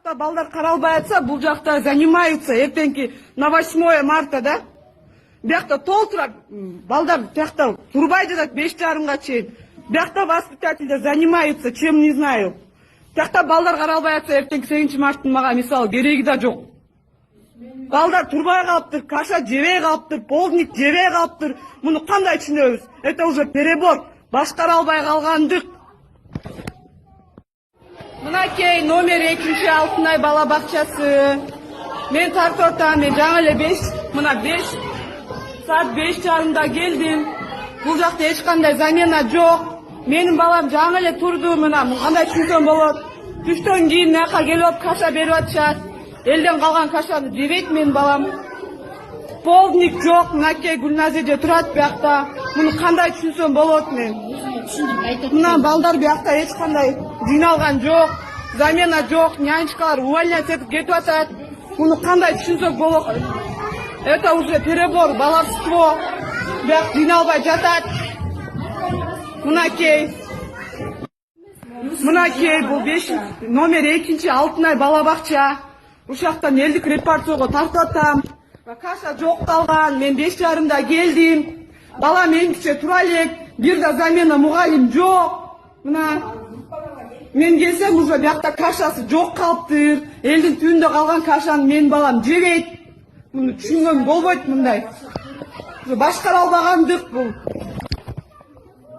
жакта балдар каралбай атса, бул жакта занимаются эртеңки на 8 марта да. Биякта толтура балдар биякта турбай жатат 5:30-га чейин. Биякта воспитательдер занимаются, чем не знаю. Биякта балдар каралбай атса эртеңки 8 марттын мага мисалы кереги да жок. Балдар турбай калыптыр, каша жебей калыптыр, полдник жебей калыптыр. Муну кандай түшүнөбүз? Это уже перебор. Башкара албай калгандык. Мынакей номер 2 Алтынай бала бакчасы. Мен тартып атам, мен жаңы эле 5 saat 5:30-да келдим. Бул жакта эч кандай замена жок. Менин балам жаңы эле турду, мына кандай түшүнсөм болот. Түштөн кийин мынакка келип каша берип атышат. Элден калган кашаны жебейт менин балам. Полдник жок, мынакей Гүлназиже турат биякта. Муну кандай түшүнсөм болот мен? Мына балдар биякта эч кандай жыйналган жок, замена жок, нянечкалар увольнять этип кетип атат. Муну кандай түшүнсөк болот? Это уже перебор, баловство. Бияк жыйналбай жатат. Мынакей бул номер 2 Алтынай бала бакча. Ушактан элдик репортого тартып атам. Каша жок калган, мен 5:30-да келдим. Бала менче тура элек, бир да замена мугалим жок. Мына мен келсем уже биякта кашасы жок калыптыр. Элдин түбүндө калган кашаны менин балам жебейт. Муну түшүнгөн болбойт мындай. Башкара албагандык бул.